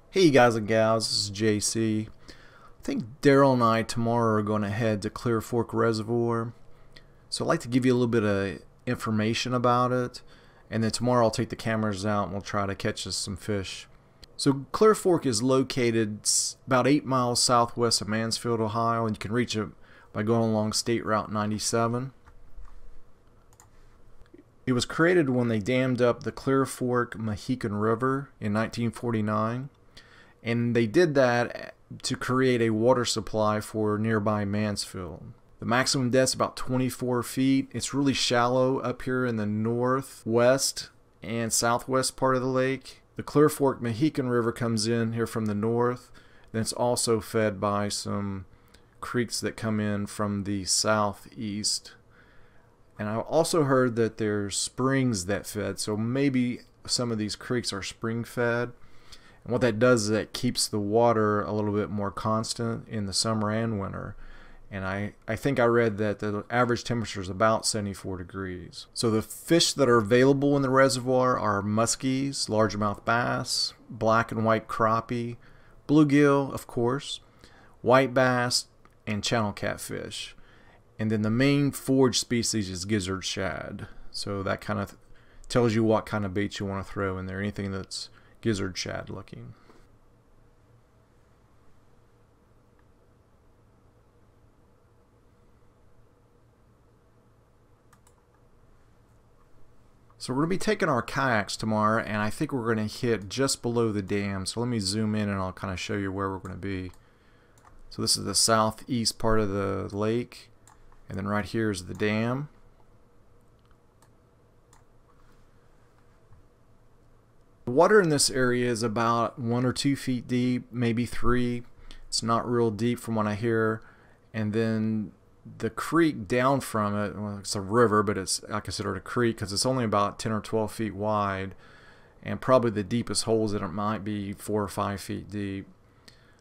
Hey guys and gals, this is JC. I think Daryl and I tomorrow are going to head to Clear Fork Reservoir. So I'd like to give you a little bit of information about it, and then tomorrow I'll take the cameras out and we'll try to catch us some fish. So Clear Fork is located about 8 miles southwest of Mansfield, Ohio, and you can reach it by going along State Route 97. It was created when they dammed up the Clear Fork Mohican River in 1949. And they did that to create a water supply for nearby Mansfield. The maximum depth is about 24 feet. It's really shallow up here in the northwest and southwest part of the lake. The Clear Fork Mohican River comes in here from the north. Then it's also fed by some creeks that come in from the southeast. And I also heard that there's springs that fed, so maybe some of these creeks are spring fed. And what that does is that keeps the water a little bit more constant in the summer and winter. And I think I read that the average temperature is about 74 degrees. So the fish that are available in the reservoir are muskies, largemouth bass, black and white crappie, bluegill, of course, white bass, and channel catfish. And then the main forage species is gizzard shad. So that kind of tells you what kind of bait you want to throw in there. Anything that's gizzard shad looking. So we're going to be taking our kayaks tomorrow, and I think we're going to hit just below the dam. So let me zoom in and I'll kind of show you where we're going to be. So this is the southeast part of the lake, and then right here is the dam. The water in this area is about 1 or 2 feet deep, maybe 3. It's not real deep from what I hear. And then the creek down from it, well, it's a river, but I consider it a creek because it's only about 10 or 12 feet wide. And probably the deepest holes in it might be 4 or 5 feet deep.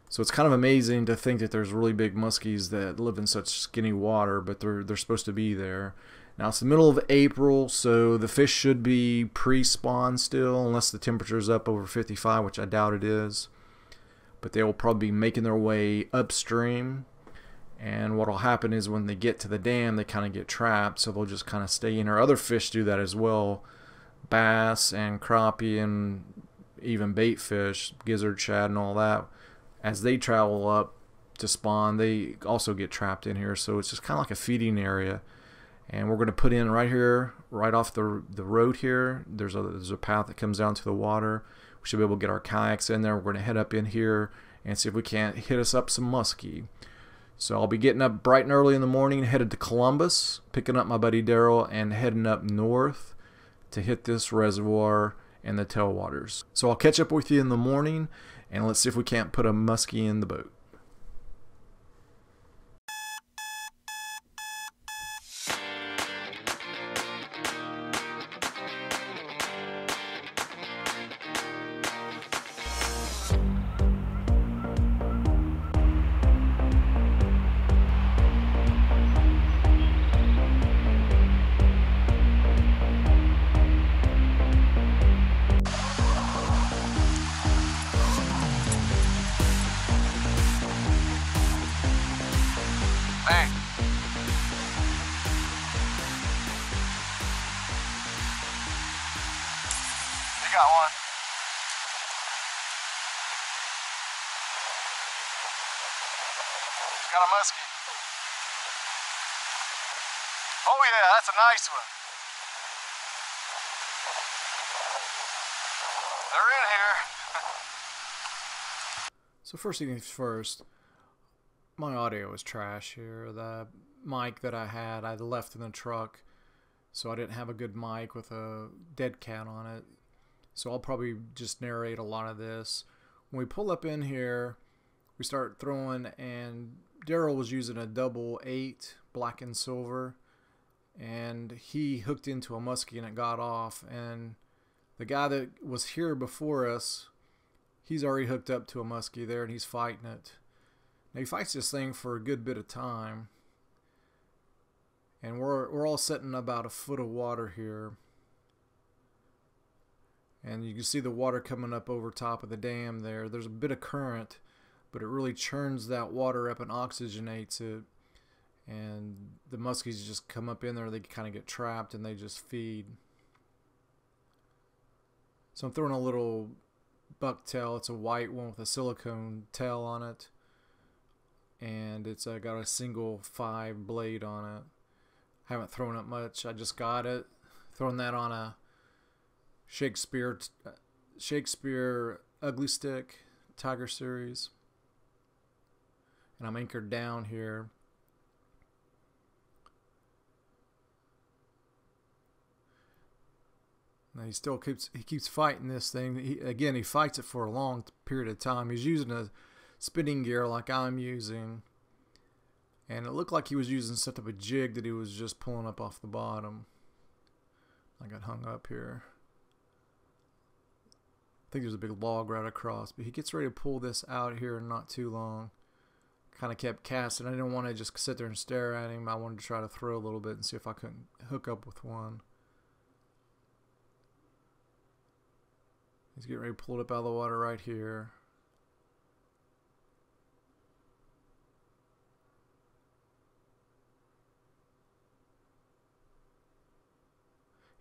So it's kind of amazing to think that there's really big muskies that live in such skinny water, but they're supposed to be there. Now it's the middle of April, so the fish should be pre-spawn still, unless the temperature is up over 55, which I doubt it is. But they will probably be making their way upstream. And what will happen is when they get to the dam, they kind of get trapped, so they'll just kind of stay in there. Other fish do that as well. Bass and crappie and even bait fish, gizzard shad and all that. As they travel up to spawn, they also get trapped in here. So it's just kind of like a feeding area. And we're going to put in right here, right off the road here. There's a path that comes down to the water. We should be able to get our kayaks in there. We're going to head up in here and see if we can't hit us up some muskie. So I'll be getting up bright and early in the morning, headed to Columbus, picking up my buddy Daryl, and heading up north to hit this reservoir and the tailwaters. So I'll catch up with you in the morning, and let's see if we can't put a muskie in the boat. Hey. You got one. Got a muskie. Oh yeah, that's a nice one. They're in here. So first things first, my audio is trash here. The mic that I had, I left in the truck, so I didn't have a good mic with a dead cat on it. So I'll probably just narrate a lot of this. When we pull up in here, we start throwing, and Daryl was using a 8 black and silver, and he hooked into a muskie and it got off. And the guy that was here before us, he's already hooked up to a muskie there, and he's fighting it. Now he fights this thing for a good bit of time, and we're all sitting about a foot of water here, And you can see the water coming up over top of the dam there. There's a bit of current, but it really churns that water up and oxygenates it. And the muskies just come up in there, they kind of get trapped and they just feed. So I'm throwing a little bucktail. It's a white one with a silicone tail on it. And it's got a single 5 blade on it. I haven't thrown it much. I just got it. Throwing that on a Shakespeare Ugly Stick Tiger Series. And I'm anchored down here. Now he still keeps fighting this thing. He fights it for a long period of time. He's using a spinning gear like I'm using, and it looked like he was using some type of jig that he was just pulling up off the bottom. I got hung up here. I think there's a big log right across, but he gets ready to pull this out here in not too long. Kind of kept casting. I didn't want to just sit there and stare at him. I wanted to try to throw a little bit and see if I couldn't hook up with one. He's getting ready to pull it up out of the water right here.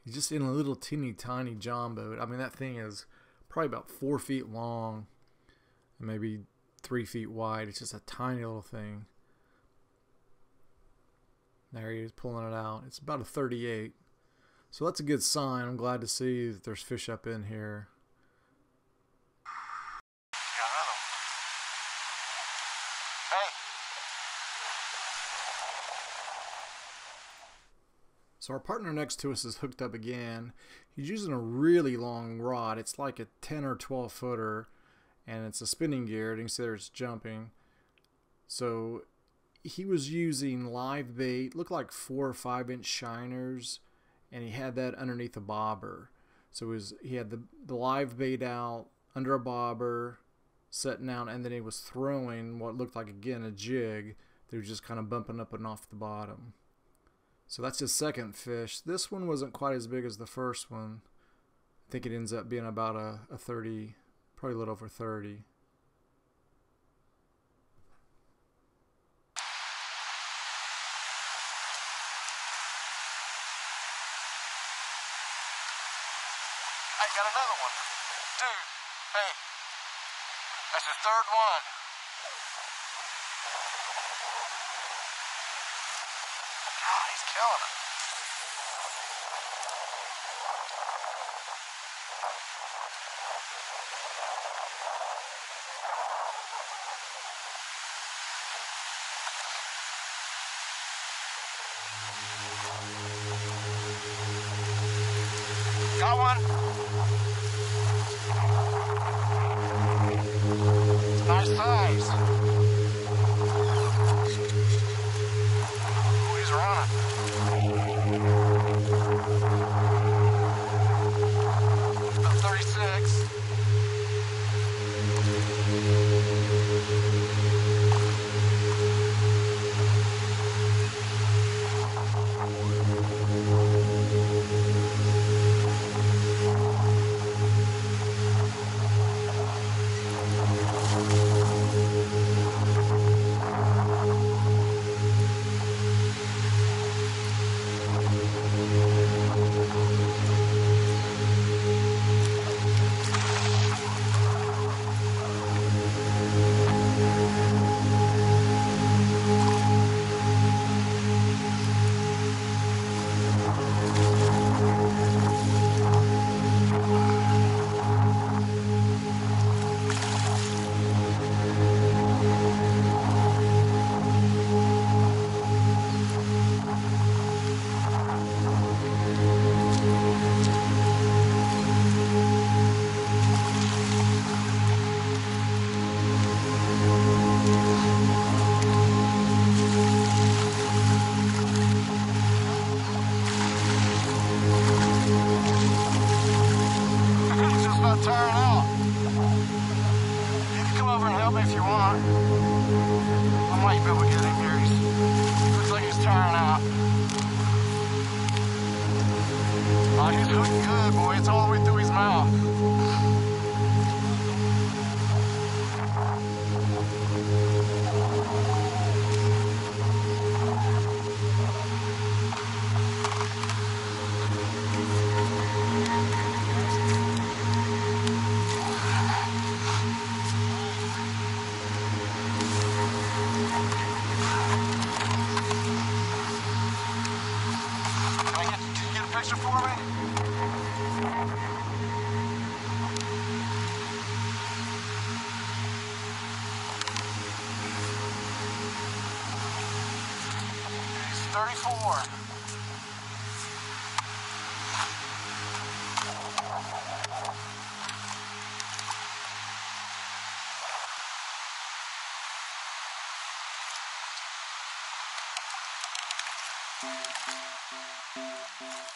He's just in a little teeny tiny john boat. I mean, that thing is probably about 4 feet long and maybe 3 feet wide. It's just a tiny little thing. There he is pulling it out. It's about a 38. So that's a good sign. I'm glad to see that there's fish up in here. So our partner next to us is hooked up again. He's using a really long rod. It's like a 10 or 12 footer, and it's a spinning gear. And you can see there it's jumping. So he was using live bait, looked like 4 or 5 inch shiners, and he had that underneath a bobber. So he had the live bait out under a bobber, setting out, and then he was throwing what looked like, again, a jig that was just kind of bumping up and off the bottom. So that's his second fish. This one wasn't quite as big as the first one. I think it ends up being about a 30, probably a little over 30. I got another one. Dude, hey, that's the third one. God, he's killing it. Got one. Nice size. Oh, he's running. About 36. 34.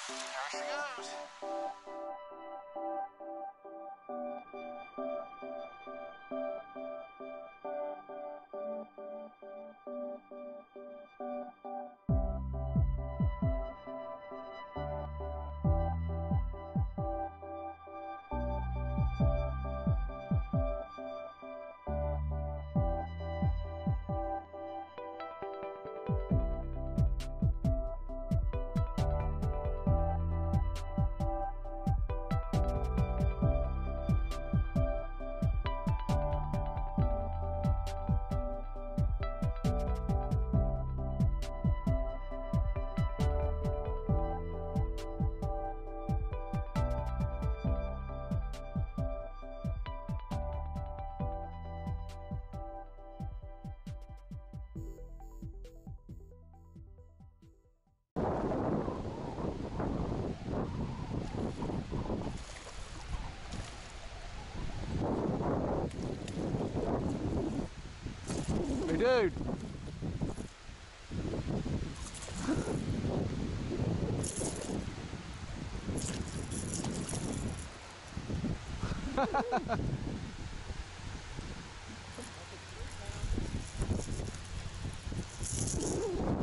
There she goes. Hey, dude.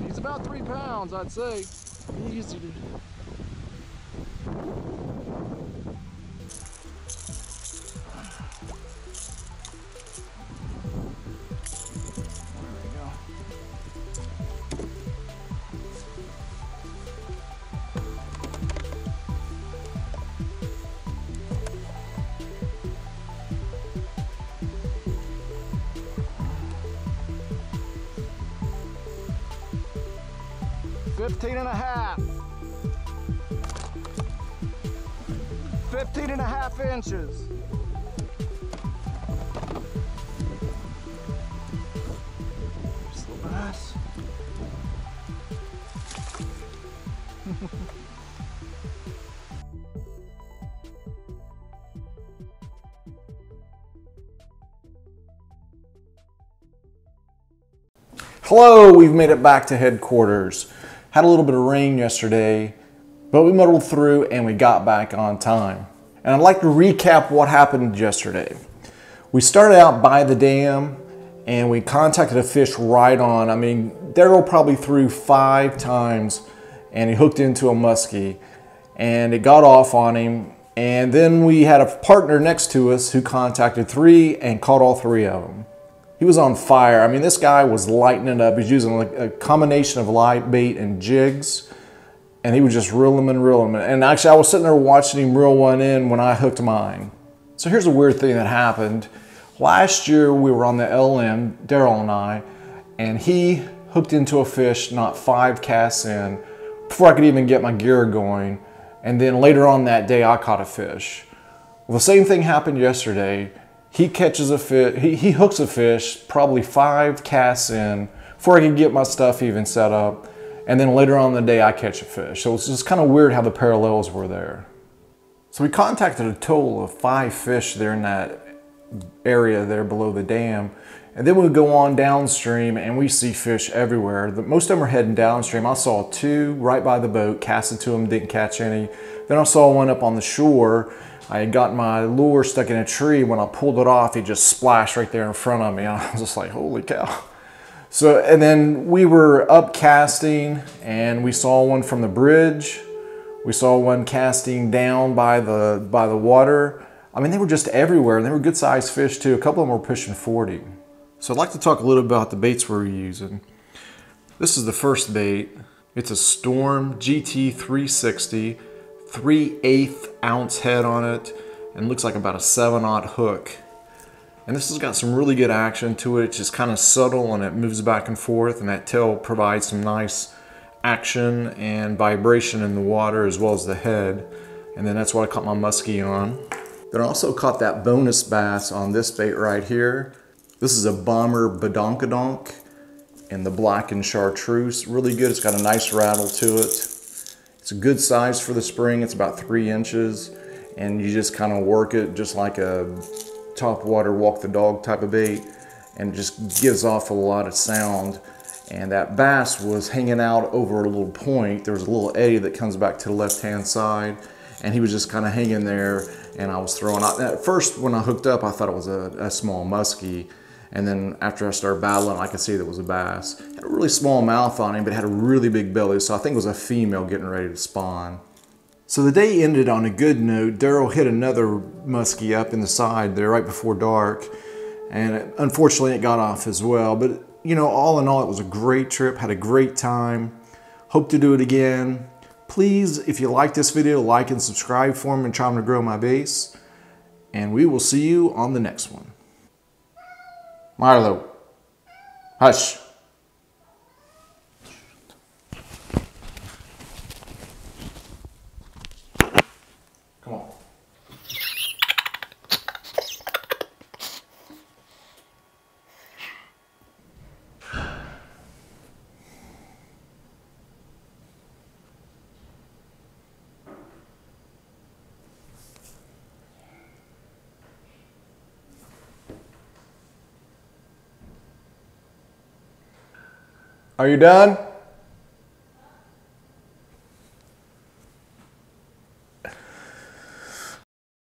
He's about 3 pounds, I'd say. Easy to... $15 and a half. 15 and a half inches. There's the bass. Hello, we've made it back to headquarters. Had a little bit of rain yesterday, but we muddled through and we got back on time. And I'd like to recap what happened yesterday. We started out by the dam and we contacted a fish right on. I mean, Daryl probably threw 5 times and he hooked into a musky and it got off on him. And then we had a partner next to us who contacted 3 and caught all 3 of them. He was on fire. I mean, this guy was lighting it up. He's using like a combination of light bait and jigs, and he was just reeling them and reeling them. And actually, I was sitting there watching him reel one in when I hooked mine. So here's a weird thing that happened. Last year, we were on the LM, Daryl and I, and he hooked into a fish not 5 casts in before I could even get my gear going. And then later on that day, I caught a fish. Well, the same thing happened yesterday. He catches a fish, he hooks a fish probably 5 casts in before I can get my stuff even set up. And then later on in the day, I catch a fish. So it's just kind of weird how the parallels were there. So we contacted a total of 5 fish there in that area there below the dam. And then we go on downstream and we see fish everywhere. Most of them are heading downstream. I saw 2 right by the boat, casted to them, didn't catch any. Then I saw one up on the shore. I had got my lure stuck in a tree. When I pulled it off, it just splashed right there in front of me. I was just like, holy cow. So, and then we were up casting and we saw one from the bridge. We saw one casting down by the water. I mean, they were just everywhere and they were good sized fish too. A couple of them were pushing 40. So I'd like to talk a little about the baits we're using. This is the first bait. It's a Storm GT 360. 3/8 ounce head on it and looks like about a 7/0 hook. And this has got some really good action to it. It's just kind of subtle and it moves back and forth, and that tail provides some nice action and vibration in the water as well as the head. And then that's what I caught my muskie on. Then I also caught that bonus bass on this bait right here. This is a Bomber Badonkadonk. and the blackened chartreuse. Really good. It's got a nice rattle to it. It's a good size for the spring. It's about 3 inches, and you just kind of work it just like a top water walk the dog type of bait, and it just gives off a lot of sound. And that bass was hanging out over a little point. There was a little eddy that comes back to the left-hand side, and he was just kind of hanging there, and I was throwing out. At first, when I hooked up, I thought it was a small musky, and then after I started battling, I could see that it was a bass. Had a really small mouth on him, but had a really big belly, so I think it was a female getting ready to spawn. So the day ended on a good note. Daryl hit another muskie up in the side there right before dark, and unfortunately it got off as well. But you know, all in all, it was a great trip, had a great time. Hope to do it again. Please, if you like this video, like and subscribe for me and trying to grow my base. And we will see you on the next one. Marlo, hush. Come on. Are you done?